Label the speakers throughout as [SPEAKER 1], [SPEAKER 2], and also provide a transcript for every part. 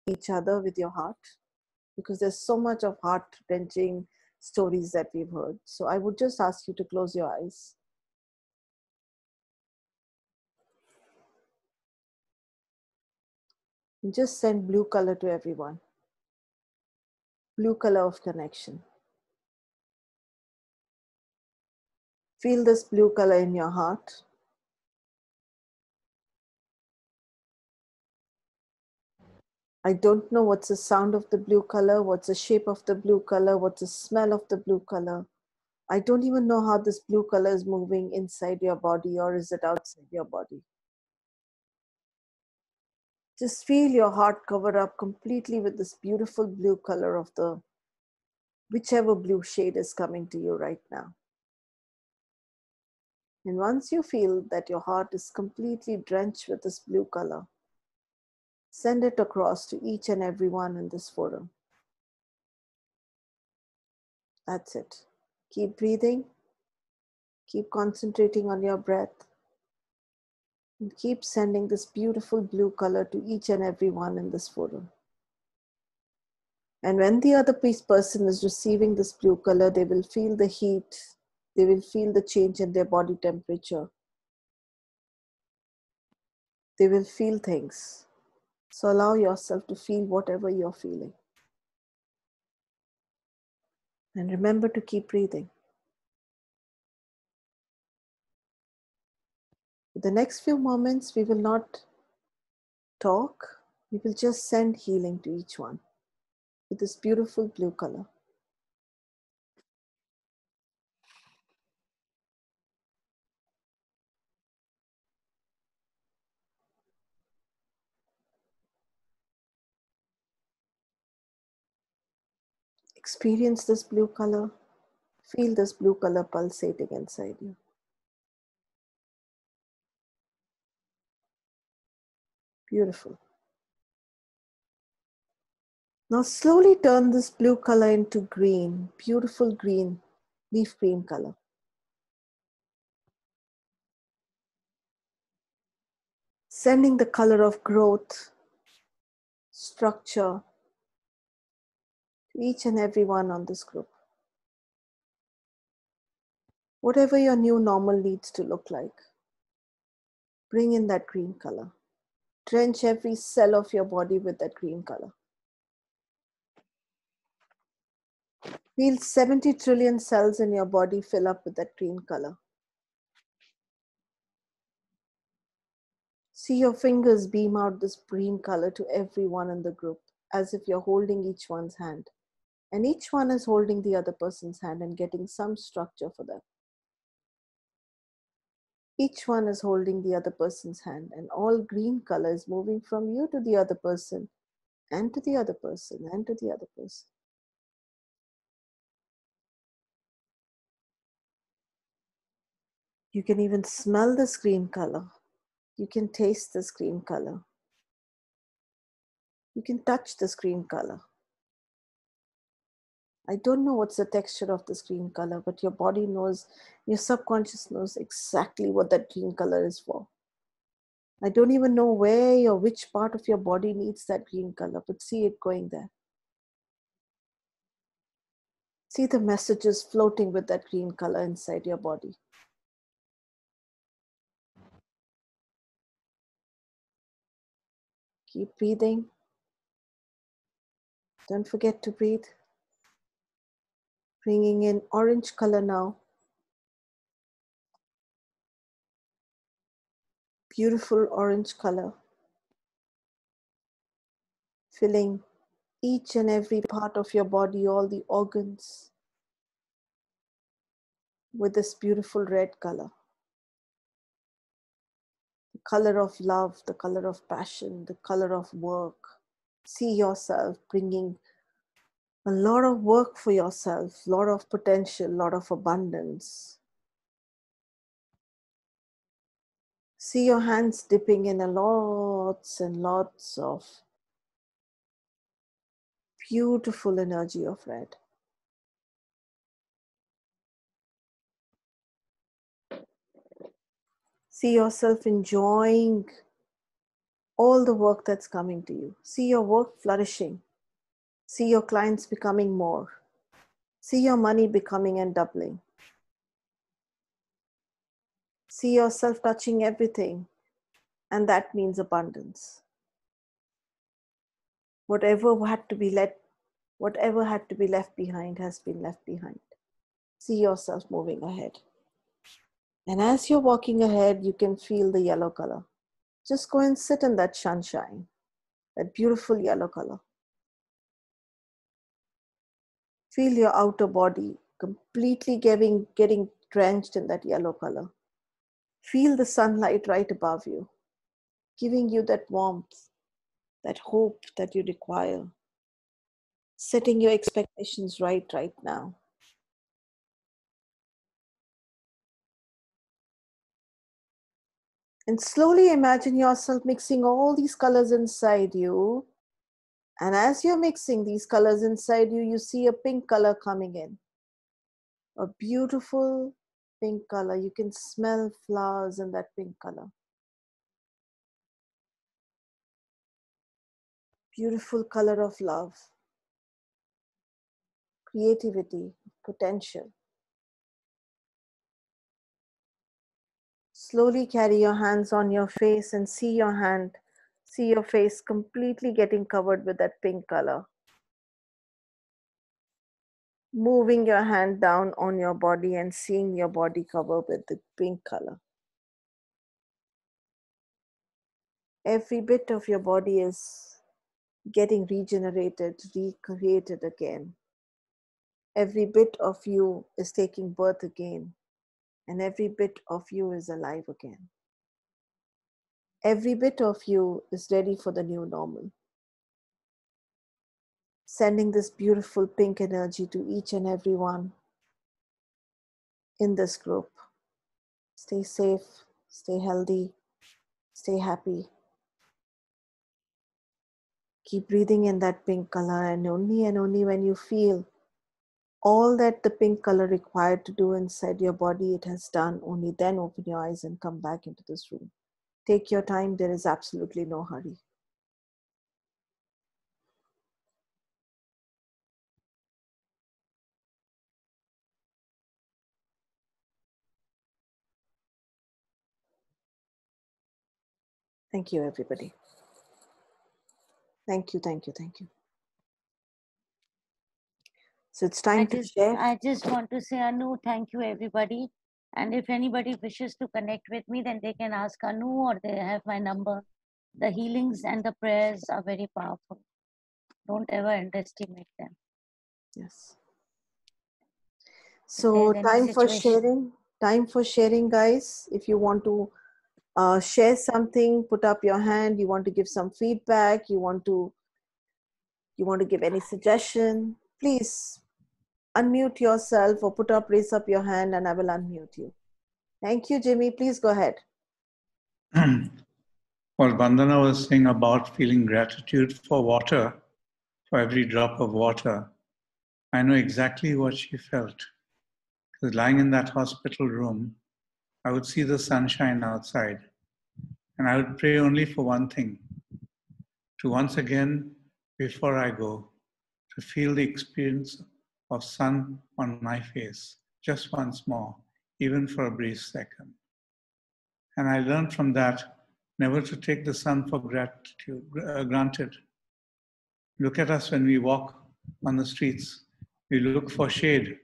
[SPEAKER 1] each other with your heart, because there's so much of heart-wrenching stories that we've heard. So I would just ask you to close your eyes. And just send blue color to everyone. Blue color of connection. Feel this blue color in your heart. I don't know what's the sound of the blue color, what's the shape of the blue color, what's the smell of the blue color. I don't even know how this blue color is moving inside your body, or is it outside your body. Just feel your heart covered up completely with this beautiful blue color of the whichever blue shade is coming to you right now. And once you feel that your heart is completely drenched with this blue color, send it across to each and every one in this forum. That's it. Keep breathing. Keep concentrating on your breath. And keep sending this beautiful blue color to each and every one in this forum. And when the other person is receiving this blue color, they will feel the heat. They will feel the change in their body temperature. They will feel things. So allow yourself to feel whatever you're feeling. And remember to keep breathing. For the next few moments, we will not talk. We will just send healing to each one with this beautiful blue color. Experience this blue color. Feel this blue color pulsating inside you. Beautiful. Now slowly turn this blue color into green, beautiful green, leaf green color. Sending the color of growth, structure to each and every one on this group. Whatever your new normal needs to look like, bring in that green color. Drench every cell of your body with that green color. Feel 70 trillion cells in your body fill up with that green color. See your fingers beam out this green color to everyone in the group, as if you're holding each one's hand. And each one is holding the other person's hand and getting some structure for them. Each one is holding the other person's hand, and all green color is moving from you to the other person, and to the other person, and to the other person. You can even smell this green color. You can taste this green color. You can touch this green color. I don't know what's the texture of this green color, but your body knows, your subconscious knows exactly what that green color is for. I don't even know where or which part of your body needs that green color, but see it going there. See the messages floating with that green color inside your body. Keep breathing. Don't forget to breathe. Bringing in orange color now. Beautiful orange color. Filling each and every part of your body, all the organs, with this beautiful red color. The color of love, the color of passion, the color of work. See yourself bringing a lot of work for yourself, a lot of potential, a lot of abundance. See your hands dipping in a lots and lots of beautiful energy of red. See yourself enjoying all the work that's coming to you. See your work flourishing. See your clients becoming more. See your money becoming and doubling. See yourself touching everything, and that means abundance. Whatever had to be left behind has been left behind. See yourself moving ahead. And as you're walking ahead, you can feel the yellow color. Just go and sit in that sunshine, that beautiful yellow color. Feel your outer body completely getting drenched in that yellow color. Feel the sunlight right above you, giving you that warmth, that hope that you require. Setting your expectations right now. And slowly imagine yourself mixing all these colors inside you. And as you're mixing these colors inside you, you see a pink color coming in. A beautiful pink color. You can smell flowers in that pink color. Beautiful color of love, creativity, potential. Slowly carry your hands on your face and see your face completely getting covered with that pink color. Moving your hand down on your body and seeing your body covered with the pink color. Every bit of your body is getting regenerated, recreated again. Every bit of you is taking birth again, and every bit of you is alive again. Every bit of you is ready for the new normal. Sending this beautiful pink energy to each and every one in this group. Stay safe, stay healthy, stay happy. Keep breathing in that pink color, and only when you feel all that the pink color required to do inside your body, it has done, only then open your eyes and come back into this room. Take your time, there is absolutely no hurry. Thank you, everybody. Thank you. So it's time to share.
[SPEAKER 2] I just want to say, Anu, thank you, everybody. And if anybody wishes to connect with me, then they can ask Anu, or they have my number. The healings and the prayers are very powerful. Don't ever underestimate them.
[SPEAKER 1] Yes. So time for sharing, guys. If you want to share something, put up your hand. You want to give some feedback. You want to give any suggestion, please unmute yourself or raise up your hand and I will unmute you. Thank you, Jimmy. Please go ahead.
[SPEAKER 3] Well, Vandana was saying about feeling gratitude for water, for every drop of water. I know exactly what she felt. Because lying in that hospital room, I would see the sunshine outside. And I would pray only for one thing, to once again, before I go, to feel the experience of sun on my face, just once more, even for a brief second. And I learned from that never to take the sun for granted. Look at us when we walk on the streets. We look for shade.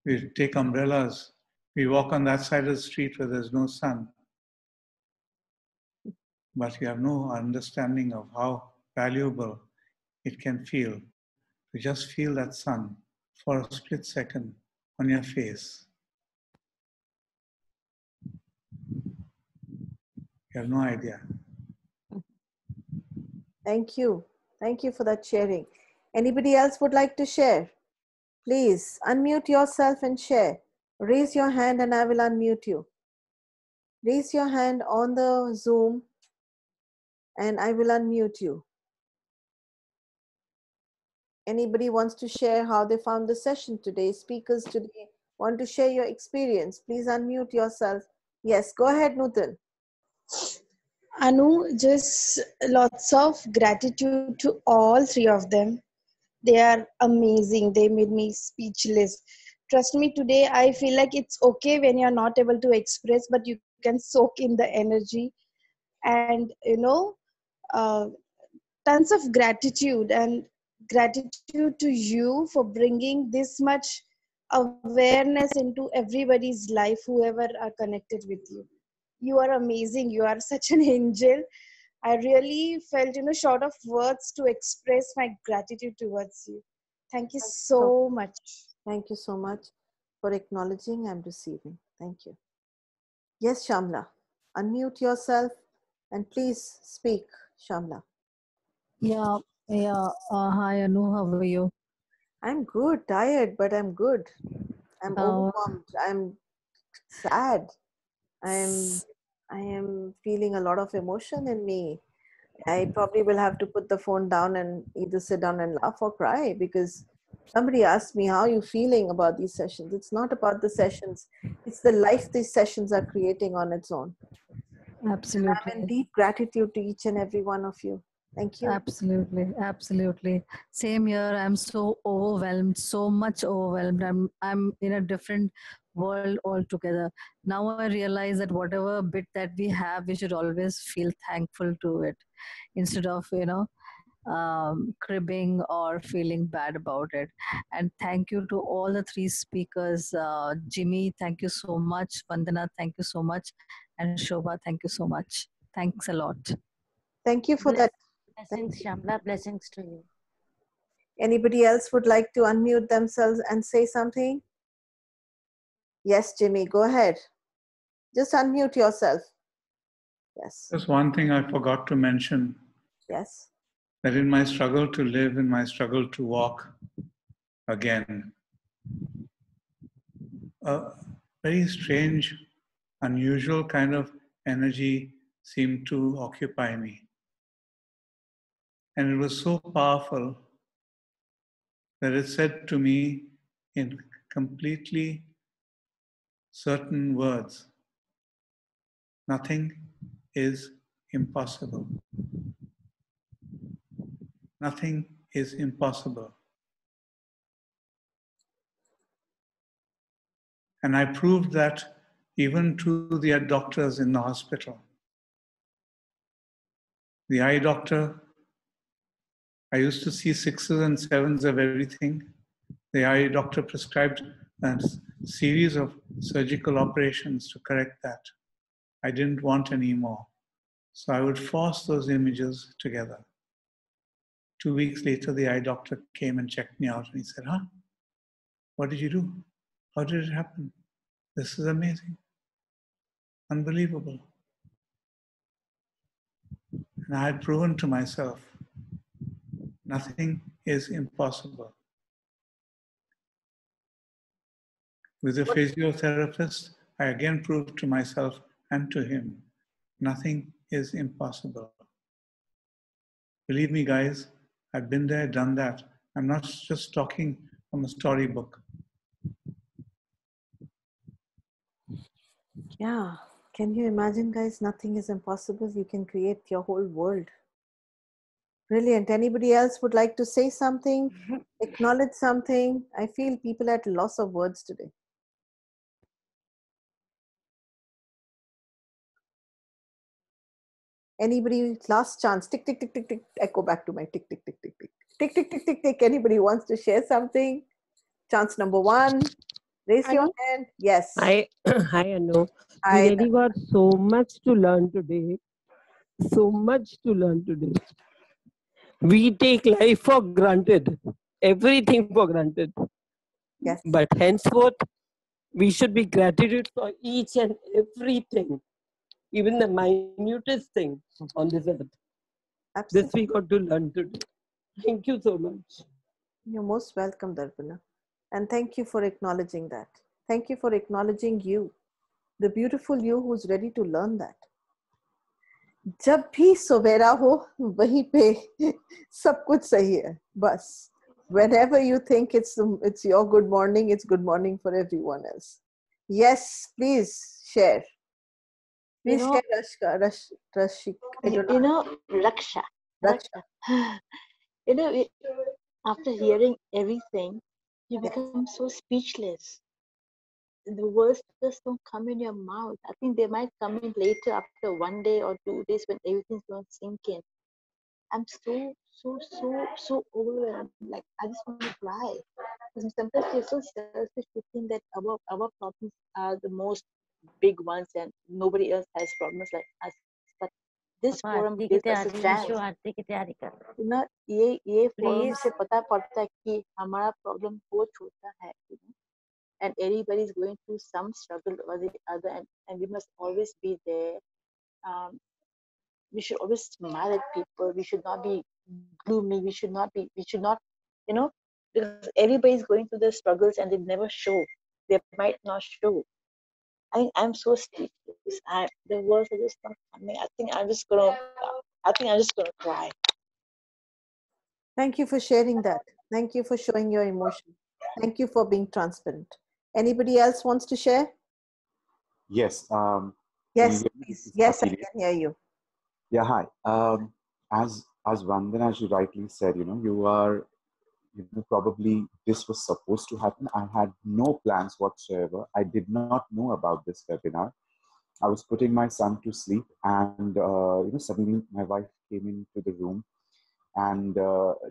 [SPEAKER 3] We take umbrellas. We walk on that side of the street where there's no sun. But you have no understanding of how valuable it can feel to just feel that sun for a split second on your face. You have no idea.
[SPEAKER 1] Thank you. Thank you for that sharing. Anybody else would like to share? Please unmute yourself and share. Raise your hand and I will unmute you. Raise your hand on the Zoom and I will unmute you. Anybody wants to share how they found the session today? Speakers today want to share your experience. Please unmute yourself. Yes, go ahead, Nutan.
[SPEAKER 4] Anu, just lots of gratitude to all three of them. They are amazing. They made me speechless. Trust me, today I feel like it's okay when you're not able to express, but you can soak in the energy. And, uh, tons of gratitude and gratitude to you for bringing this much awareness into everybody's life, whoever are connected with you. You are amazing. You are such an angel. I really felt, short of words to express my gratitude towards you. Thank you
[SPEAKER 1] So,
[SPEAKER 4] so much.
[SPEAKER 1] thank you so much for acknowledging and receiving. Thank you. Yes, Shamla, unmute yourself and please speak, Shamla.
[SPEAKER 5] Yeah, yeah. Hi, Anu. How are you?
[SPEAKER 1] I'm good, tired, but I'm good. I'm
[SPEAKER 5] Uh,
[SPEAKER 1] overwhelmed. I'm sad. I'm I am feeling a lot of emotion in me. I probably will have to put the phone down and either sit down and laugh or cry because somebody asked me how are you feeling about these sessions. It's not about the sessions. It's the life these sessions are creating on its own. And I'm in
[SPEAKER 5] Absolutely.
[SPEAKER 1] deep gratitude to each and every one of you. Thank you.
[SPEAKER 5] Absolutely. Absolutely. Same here. I'm so overwhelmed, so much overwhelmed. I'm in a different world altogether. Now I realize that whatever bit that we have, we should always feel thankful to it instead of, cribbing or feeling bad about it. And thank you to all the three speakers. Jimmy, thank you so much. Vandana, thank you so much. And Shobha, thank you so much. Thanks a lot.
[SPEAKER 1] Thank you for that. Thank
[SPEAKER 2] Blessings,
[SPEAKER 1] you.
[SPEAKER 2] Shamla. Blessings to you.
[SPEAKER 1] Anybody else would like to unmute themselves and say something? Yes, Jimmy, go ahead. Just unmute yourself. Yes.
[SPEAKER 3] There's one thing I forgot to mention,
[SPEAKER 1] Yes.
[SPEAKER 3] that in my struggle to live, in my struggle to walk again, a very strange, unusual kind of energy seemed to occupy me. And it was so powerful that it said to me in completely certain words, nothing is impossible. Nothing is impossible. And I proved that even to the doctors in the hospital. The eye doctor, I used to see 6s and 7s of everything. The eye doctor prescribed a series of surgical operations to correct that. I didn't want any more. So I would force those images together. 2 weeks later, the eye doctor came and checked me out and he said, what did you do? How did it happen? This is amazing. Unbelievable. And I had proven to myself, nothing is impossible. With a physiotherapist, I again proved to myself and to him, nothing is impossible. Believe me, guys, I've been there, done that. I'm not just talking from a storybook.
[SPEAKER 1] Yeah. Can you imagine, guys? Nothing is impossible. You can create your whole world. Brilliant. Anybody else would like to say something, acknowledge something? I feel people at loss of words today. Anybody? Last chance. Tick, tick, tick, tick, tick. I go back to my tick, tick, tick, tick, tick. Tick, tick, tick, tick, tick. Anybody wants to share something? Chance number one. Raise your
[SPEAKER 6] Anu?
[SPEAKER 1] hand. Yes.
[SPEAKER 6] Hi, hi, Anu.
[SPEAKER 1] Hi.
[SPEAKER 6] We really got so much to learn today. So much to learn today. We take life for granted, everything for granted.
[SPEAKER 1] Yes.
[SPEAKER 6] But henceforth, we should be gratitude for each and everything, even the minutest thing on this earth.
[SPEAKER 1] Absolutely.
[SPEAKER 6] This we got to learn today. Thank you so much.
[SPEAKER 1] You're most welcome, Darpana. And thank you for acknowledging that. Thank you for acknowledging you, the beautiful you who's ready to learn that. जब भी सवेरा हो वहीं पे सब कुछ सही है बस. Whenever you think it's your good morning, it's good morning for everyone else. Yes, please share. Please
[SPEAKER 7] know,
[SPEAKER 1] share Rashik. I don't
[SPEAKER 7] you
[SPEAKER 1] know.
[SPEAKER 7] know, Raksha.
[SPEAKER 1] Raksha.
[SPEAKER 7] You know, after hearing everything, you
[SPEAKER 1] Yes.
[SPEAKER 7] become so speechless. The words just don't come in your mouth. I think they might come in later after 1 day or 2 days when everything's going to sink in. I'm so overwhelmed. Like I just want to cry. Because sometimes we're so selfish to think that our problems are the most big ones and nobody else has problems like us. But this
[SPEAKER 2] पापा
[SPEAKER 7] forum
[SPEAKER 2] आरती की
[SPEAKER 7] gives us a
[SPEAKER 2] तैयारी
[SPEAKER 7] chance.
[SPEAKER 2] Vishu आरती की तैयारी कर
[SPEAKER 7] You know, ये forum
[SPEAKER 2] please
[SPEAKER 7] से पता पड़ता है कि हमारा problem बहुत छोटा है. You know? And everybody is going through some struggle or the other, and we must always be there. We should always smile at people. We should not be gloomy. We should not, you know, because everybody is going through their struggles and they never show. They might not show. I'm so speechless. The words are just not coming. I think I'm just gonna cry.
[SPEAKER 1] Thank you for sharing that. Thank you for showing your emotion. Thank you for being transparent. Anybody else wants to share?
[SPEAKER 8] Yes. Can you
[SPEAKER 1] Yes,
[SPEAKER 8] hear me?
[SPEAKER 1] please.
[SPEAKER 8] This is
[SPEAKER 1] Yes, I
[SPEAKER 8] Akili.
[SPEAKER 1] can hear you.
[SPEAKER 8] Yeah, hi. As Vandana, as you rightly said, you are, probably this was supposed to happen. I had no plans whatsoever. I did not know about this webinar. I was putting my son to sleep, and suddenly my wife came into the room, and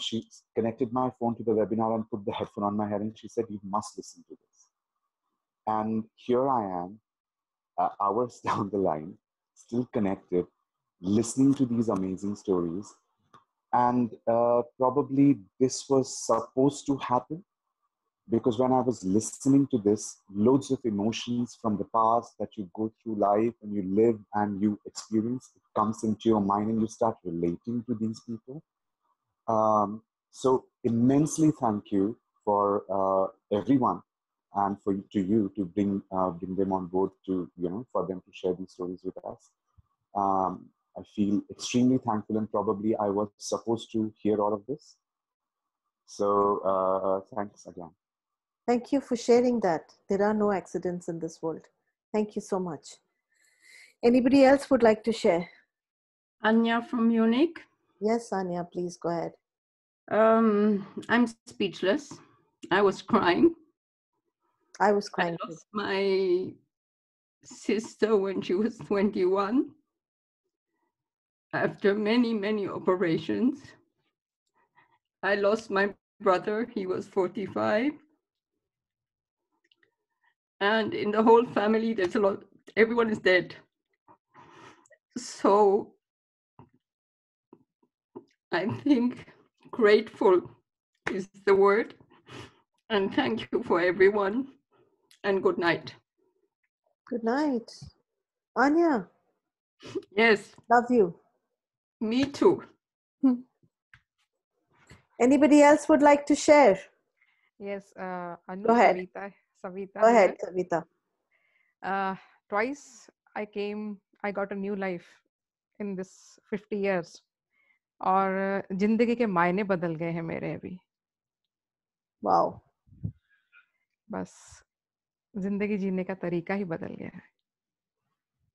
[SPEAKER 8] she connected my phone to the webinar and put the headphone on my head, and she said, "You must listen to this." And here I am, hours down the line, still connected, listening to these amazing stories. And probably this was supposed to happen because when I was listening to this, loads of emotions from the past that you go through life and you live and you experience, it comes into your mind and you start relating to these people. So immensely thank you for everyone and to you to bring them on board to, for them to share these stories with us. I feel extremely thankful, and probably I was supposed to hear all of this. So thanks again.
[SPEAKER 1] Thank you for sharing that. There are no accidents in this world. Thank you so much. Anybody else would like to share?
[SPEAKER 9] Anya from Munich.
[SPEAKER 1] Yes, Anya, please go ahead.
[SPEAKER 9] I'm speechless. I was crying.
[SPEAKER 1] I was crying.
[SPEAKER 9] I lost my sister when she was 21 after many operations. I lost my brother. He was 45. And in the whole family, there's a lot, everyone is dead. So I think grateful is the word. And thank you for everyone. And good night.
[SPEAKER 1] Good night. Anya.
[SPEAKER 9] Yes.
[SPEAKER 1] Love you.
[SPEAKER 9] Me too.
[SPEAKER 1] Anybody else would like to share?
[SPEAKER 10] Yes, Anu,
[SPEAKER 1] Go ahead.
[SPEAKER 10] Savita.
[SPEAKER 1] Go ahead,
[SPEAKER 10] here.
[SPEAKER 1] Savita.
[SPEAKER 10] Twice I got a new life in this 50 years. और जिंदगी के मायने बदल गए हैं मेरे अभी.
[SPEAKER 1] Wow.
[SPEAKER 10] बस जिंदगी जीने का तरीका ही बदल गया है.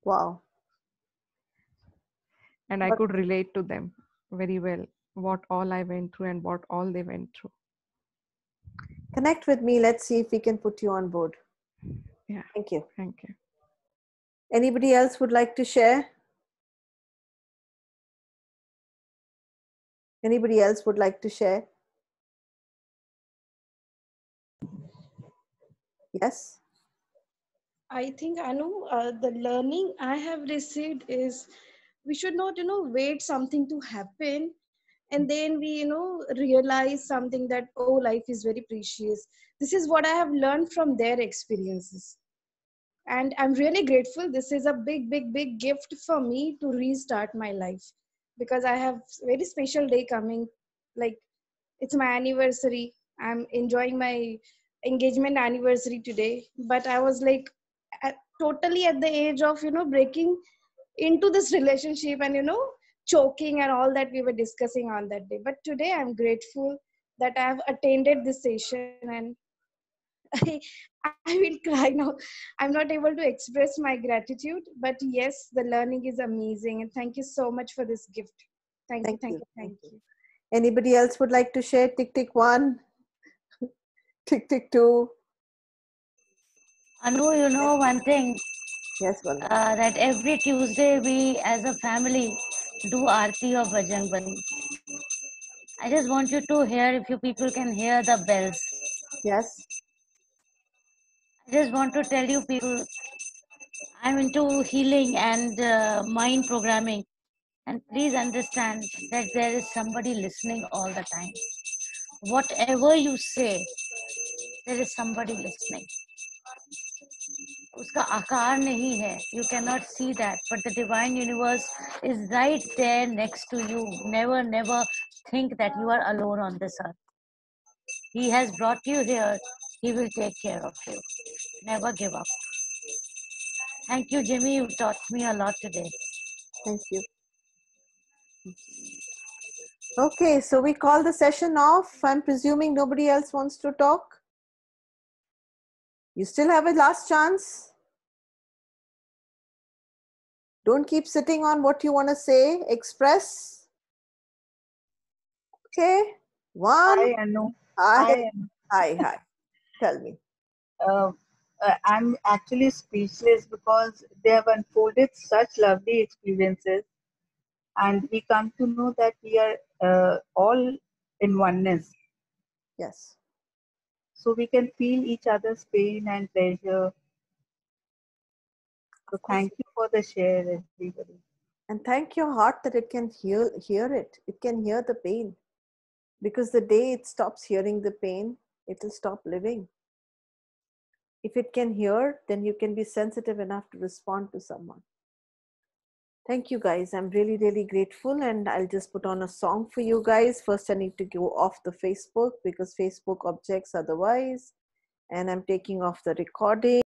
[SPEAKER 1] Wow.
[SPEAKER 10] And I could relate to them very well, what all I went through and what all they went through.
[SPEAKER 1] Connect with me. Let's see if we can put you on board.
[SPEAKER 10] Yeah.
[SPEAKER 1] Thank you.
[SPEAKER 10] Thank you.
[SPEAKER 1] Anybody else would like to share? Anybody else would like to share? Yes.
[SPEAKER 4] I think, Anu, the learning I have received is we should not, wait something to happen. And then we, realize something that, oh, life is very precious. This is what I have learned from their experiences. And I'm really grateful. This is a big gift for me to restart my life because I have a very special day coming. Like, it's my anniversary. I'm enjoying my engagement anniversary today. But I was like, totally at the age of, breaking into this relationship and, choking and all that we were discussing on that day. But today I'm grateful that I've attended this session and I will cry now. I'm not able to express my gratitude, but yes, the learning is amazing. And thank you so much for this gift. Thank you, thank you, thank you.
[SPEAKER 1] Anybody else would like to share? Tick, tick, 1. Tick, tick, 2.
[SPEAKER 2] Anu, you know one thing,
[SPEAKER 1] Yes, Vandana.
[SPEAKER 2] that every Tuesday we as a family do Aarti of Bajrang Bali. I just want you to hear, if you people can hear the bells.
[SPEAKER 1] Yes.
[SPEAKER 2] I just want to tell you people, I'm into healing and mind programming. And please understand that there is somebody listening all the time. Whatever you say, there is somebody listening. Uska aakar nahi hai. You cannot see that, but the divine universe is right there next to you. Never, never think that you are alone on this earth. He has brought you here. He will take care of you. Never give up. Thank you, Jimmy. You taught me a lot today.
[SPEAKER 1] Thank you. Okay, so we call the session off. I'm presuming nobody else wants to talk. You still have a last chance. Don't keep sitting on what you want to say. Express. Okay. 1.
[SPEAKER 11] Hi, Anu.
[SPEAKER 1] Hi. Hi. Tell me.
[SPEAKER 11] I'm actually speechless because they have unfolded such lovely experiences, and we come to know that we are all in oneness.
[SPEAKER 1] Yes.
[SPEAKER 11] So we can feel each other's pain and pleasure. So thank you for the share, everybody.
[SPEAKER 1] And thank your heart that it can hear it. It can hear the pain. Because the day it stops hearing the pain, it will stop living. If it can hear, then you can be sensitive enough to respond to someone. Thank you guys. I'm really, really grateful. And I'll just put on a song for you guys. First, I need to go off the Facebook because Facebook objects otherwise. And I'm taking off the recording.